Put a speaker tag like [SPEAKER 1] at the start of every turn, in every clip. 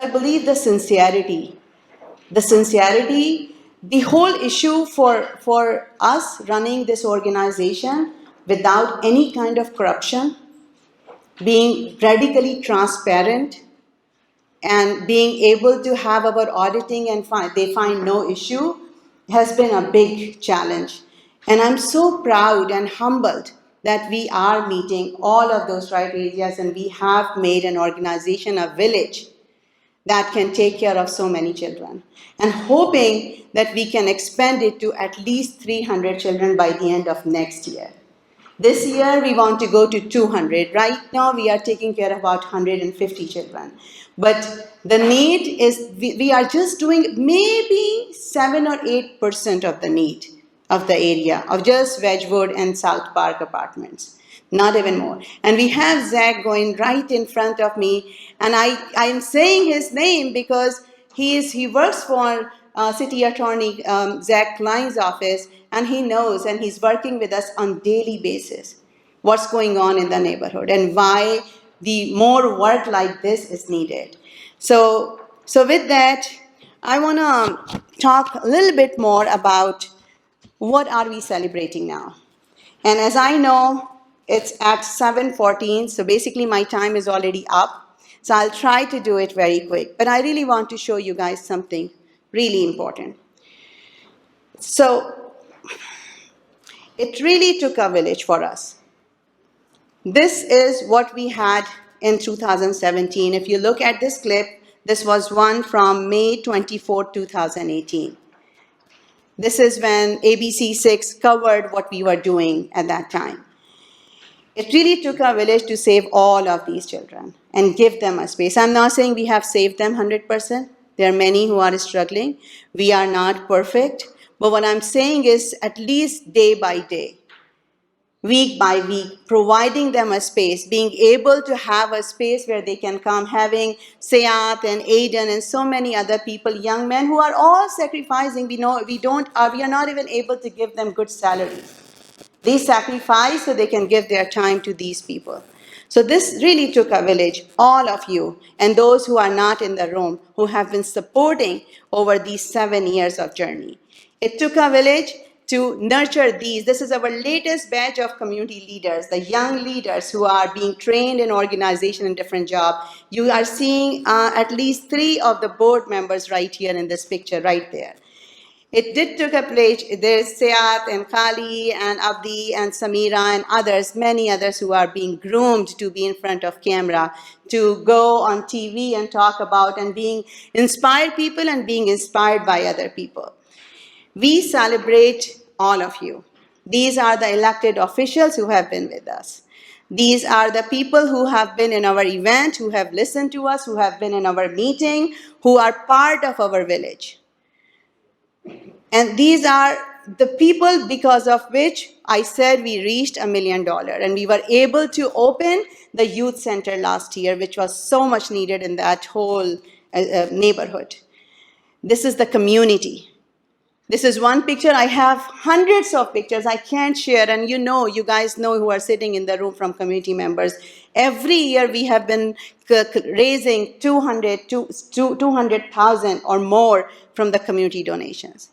[SPEAKER 1] I believe the whole issue for us running this organization without any kind of corruption, being radically transparent, and being able to have our auditing and they find no issue has been a big challenge. And I'm so proud and humbled that we are meeting all of those criteria and we have made an organization, a village that can take care of so many children, and hoping that we can expand it to at least 300 children by the end of next year. This year we want to go to 200. Right now we are taking care of about 150 children. But the need is, we are just doing maybe 7 or 8% of the need of the area of just Wedgwood and South Park apartments. Not even more. And we have Zach going right in front of me. And I'm saying his name because he works for City Attorney Zach Klein's office, and he knows, and he's working with us on daily basis what's going on in the neighborhood and why the more work like this is needed. So with that, I want to talk a little bit more about what are we celebrating now. And as I know, it's at 7:14, so basically my time is already up. So I'll try to do it very quick. But I really want to show you guys something really important. So it really took a village for us. This is what we had in 2017. If you look at this clip, this was one from May 24, 2018. This is when ABC6 covered what we were doing at that time. It really took a village to save all of these children and give them a space. I'm not saying we have saved them 100%. There are many who are struggling. We are not perfect. But what I'm saying is at least day by day, week by week, providing them a space, being able to have a space where they can come, having Sayat and Aiden and so many other people, young men who are all sacrificing. We are not even able to give them good salaries. They sacrifice so they can give their time to these people. So this really took a village, all of you, and those who are not in the room, who have been supporting over these 7 years of journey. It took a village to nurture these. This is our latest batch of community leaders, the young leaders who are being trained in organization and different jobs. You are seeing at least 3 of the board members right here in this picture, right there. It did took a place. There's Sayat and Kali and Abdi and Samira and others, many others who are being groomed to be in front of camera, to go on TV and talk about and being inspired people and being inspired by other people. We celebrate all of you. These are the elected officials who have been with us. These are the people who have been in our event, who have listened to us, who have been in our meeting, who are part of our village. And these are the people because of which I said we reached $1 million. And we were able to open the youth center last year, which was so much needed in that whole neighborhood. This is the community. This is one picture. I have hundreds of pictures I can't share. And you guys know who are sitting in the room from community members. Every year we have been raising 200,000 or more from the community donations.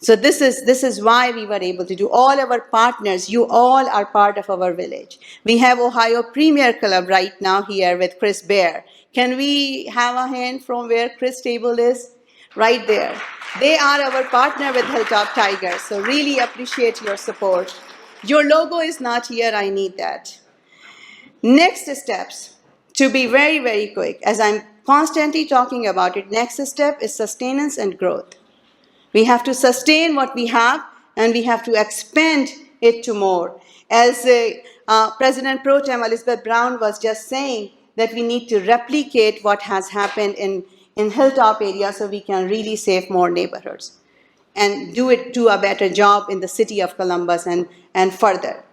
[SPEAKER 1] So this is why we were able to do. All our partners, you all are part of our village. We have Ohio Premier Club right now here with Chris Bear. Can we have a hand from where Chris' table is? Right there. They are our partner with Hilltop Tigers, so really appreciate your support. Your logo is not here, I need that. Next steps, to be very, very quick, as I'm constantly talking about it, next step is sustenance and growth. We have to sustain what we have, and we have to expand it to more. As President Pro Tem Elizabeth Brown was just saying, that we need to replicate what has happened in Hilltop area so we can really save more neighborhoods and do a better job in the city of Columbus and further.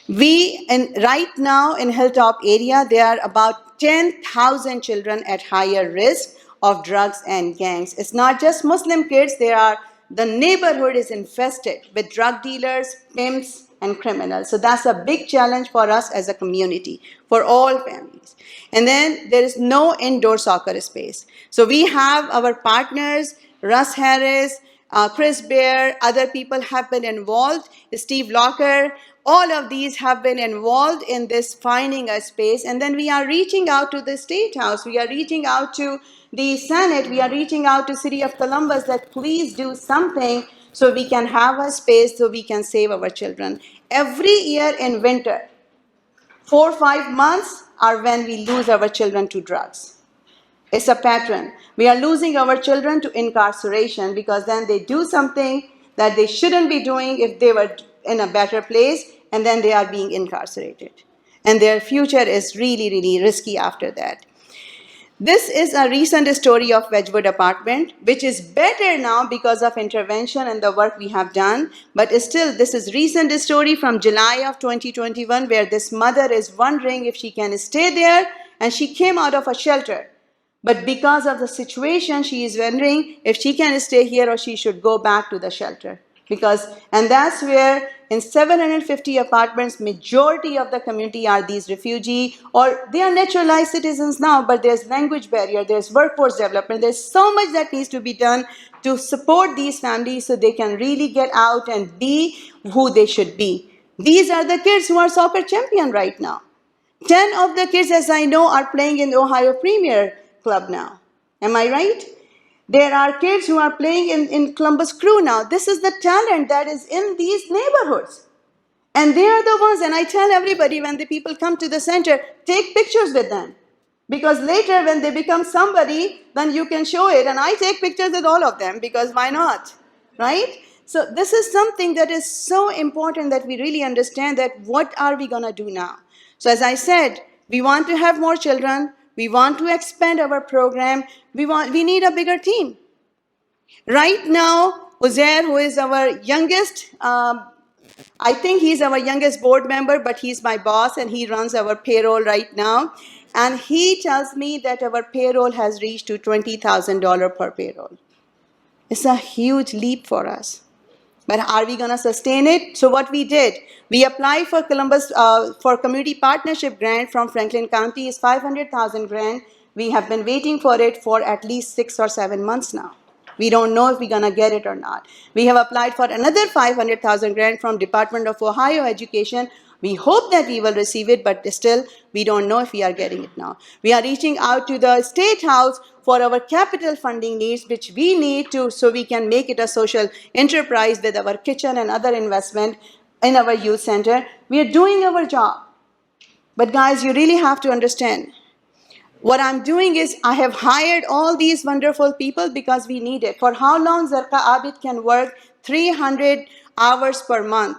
[SPEAKER 1] Right now in Hilltop area, there are about 10,000 children at higher risk of drugs and gangs. It's not just Muslim kids. The neighborhood is infested with drug dealers, pimps, and criminals. So that's a big challenge for us as a community, for all families. And then there is no indoor soccer space. So we have our partners, Russ Harris, Chris Bear, other people have been involved, Steve Locker, all of these have been involved in this finding a space. And then we are reaching out to the State House, we are reaching out to the Senate, we are reaching out to City of Columbus that please do something so we can have a space so we can save our children. Every year in winter, 4 or 5 months are when we lose our children to drugs. It's a pattern. We are losing our children to incarceration because then they do something that they shouldn't be doing if they were in a better place, and then they are being incarcerated. And their future is really, really risky after that. This is a recent story of Wedgwood apartment, which is better now because of intervention and the work we have done. But still, this is recent story from July of 2021, where this mother is wondering if she can stay there, and she came out of a shelter. But because of the situation, she is wondering if she can stay here or she should go back to the shelter. And that's where in 750 apartments, majority of the community are these refugee, or they are naturalized citizens now, but there's language barrier, there's workforce development, there's so much that needs to be done to support these families so they can really get out and be who they should be. These are the kids who are soccer champion right now. 10 of the kids, as I know, are playing in the Ohio Premier Club now. Am I right? There are kids who are playing in Columbus Crew now. This is the talent that is in these neighborhoods. And they are the ones, and I tell everybody when the people come to the center, take pictures with them. Because later when they become somebody, then you can show it. And I take pictures with all of them because why not? Right? So this is something that is so important that we really understand that what are we going to do now? So as I said, we want to have more children. We want to expand our program. We need a bigger team. Right now, Uzair, who is our youngest, I think he's our youngest board member, but he's my boss and he runs our payroll right now. And he tells me that our payroll has reached to $20,000 per payroll. It's a huge leap for us. But are we going to sustain it? So what we did, we applied for Columbus for community partnership grant from Franklin County. Is 500,000 grant. We have been waiting for it for at least 6 or 7 months now. We don't know if we're going to get it or not. We have applied for another 500,000 grant from Department of Ohio Education. We hope that we will receive it, but still, we don't know if we are getting it now. We are reaching out to the State House for our capital funding needs, which we need to, so we can make it a social enterprise with our kitchen and other investment in our youth center. We are doing our job. But guys, you really have to understand, what I'm doing is I have hired all these wonderful people because we need it. For how long Zerqa Abid can work 300 hours per month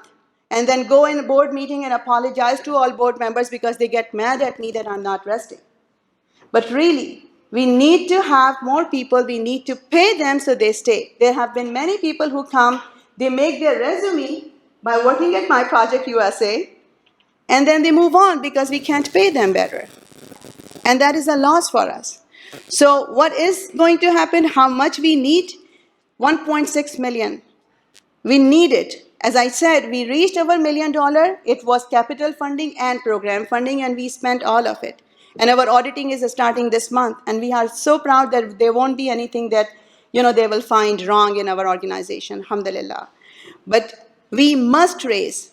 [SPEAKER 1] and then go in a board meeting and apologize to all board members because they get mad at me that I'm not resting. But really, we need to have more people. We need to pay them so they stay. There have been many people who come, they make their resume by working at My Project USA, and then they move on because we can't pay them better. And that is a loss for us. So what is going to happen? How much we need? 1.6 million. We need it. As I said, we reached our $1 million. It was capital funding and program funding, and we spent all of it. And our auditing is starting this month. And we are so proud that there won't be anything that, they will find wrong in our organization, alhamdulillah. But we must raise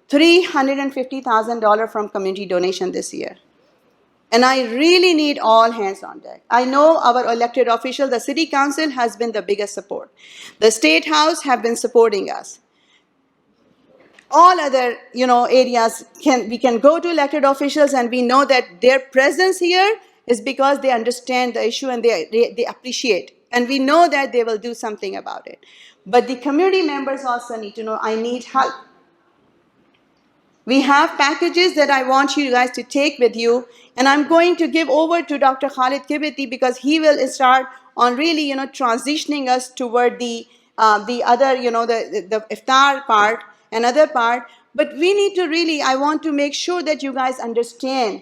[SPEAKER 1] $350,000 from community donation this year. And I really need all hands on deck. I know our elected officials, the city council has been the biggest support. The state house have been supporting us. All other, areas, we can go to elected officials and we know that their presence here is because they understand the issue and they appreciate. And we know that they will do something about it. But the community members also need to know, I need help. We have packages that I want you guys to take with you, and I'm going to give over to Dr. Khalid Kibiti because he will start on really, transitioning us toward the other, the Iftar part, another part. But we need to really, I want to make sure that you guys understand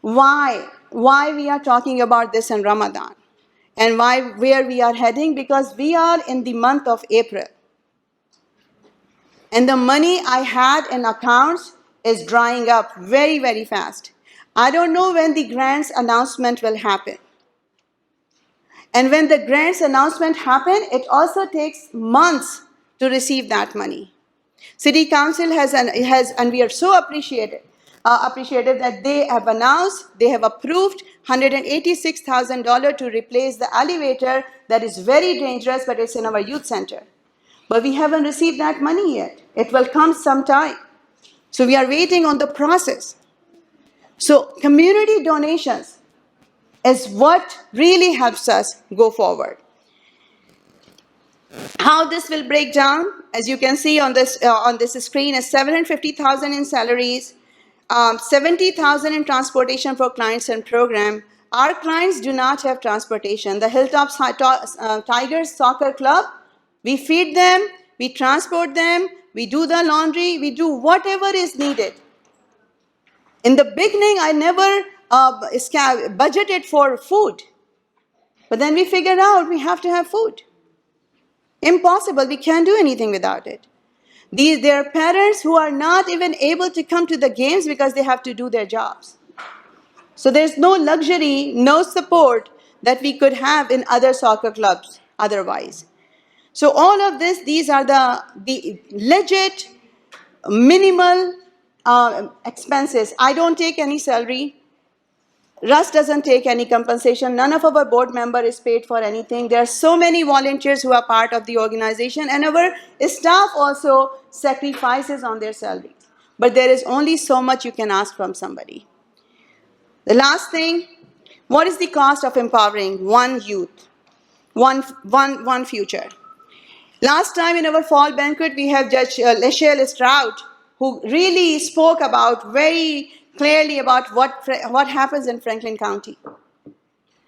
[SPEAKER 1] why we are talking about this in Ramadan and where we are heading, because we are in the month of April. And the money I had in accounts is drying up very, very fast. I don't know when the grants announcement will happen. And when the grants announcement happen, it also takes months to receive that money. City Council has, and we are so appreciative that they have announced, they have approved $186,000 to replace the elevator that is very dangerous, but it's in our youth center. But we haven't received that money yet. It will come sometime. So we are waiting on the process. So community donations is what really helps us go forward. How this will break down, as you can see on this screen, is $750,000 in salaries, $70,000 in transportation for clients and program. Our clients do not have transportation. The Hilltop Tigers Soccer Club, we feed them, we transport them, we do the laundry, we do whatever is needed. In the beginning, I never budgeted for food. But then we figured out we have to have food. Impossible, we can't do anything without it. There are parents who are not even able to come to the games because they have to do their jobs. So there's no luxury, no support that we could have in other soccer clubs otherwise. So all of this, these are the legit, minimal expenses. I don't take any salary. Russ doesn't take any compensation. None of our board member is paid for anything. There are so many volunteers who are part of the organization, and our staff also sacrifices on their salaries. But there is only so much you can ask from somebody. The last thing, what is the cost of empowering one youth, one future? Last time in our fall banquet, we have Judge Lachelle Strout, who really spoke about very clearly about what happens in Franklin County.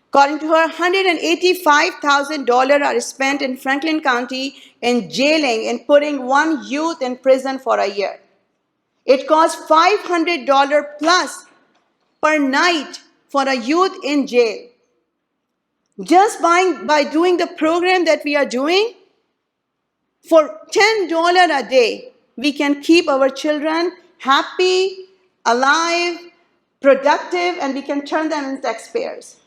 [SPEAKER 1] According to her, $185,000 are spent in Franklin County in jailing and putting one youth in prison for a year. It costs $500 plus per night for a youth in jail. Just by doing the program that we are doing, for $10 a day, we can keep our children happy, alive, productive, and we can turn them into taxpayers.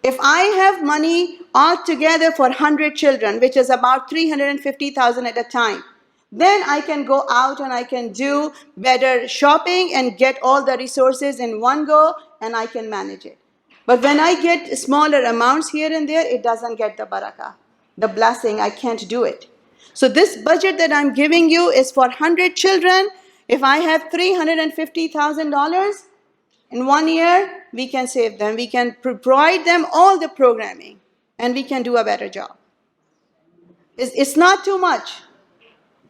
[SPEAKER 1] If I have money altogether for 100 children, which is about $350,000 at a time, then I can go out and I can do better shopping and get all the resources in one go, and I can manage it. But when I get smaller amounts here and there, it doesn't get the barakah, the blessing. I can't do it. So this budget that I'm giving you is for 100 children. If I have $350,000 in 1 year, we can save them. We can provide them all the programming, and we can do a better job. It's not too much.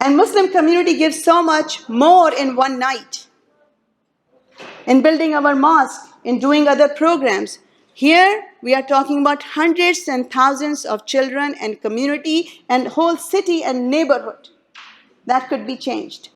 [SPEAKER 1] And Muslim community gives so much more in one night. In building our mosque, in doing other programs. Here, we are talking about hundreds and thousands of children and community and whole city and neighborhood that could be changed.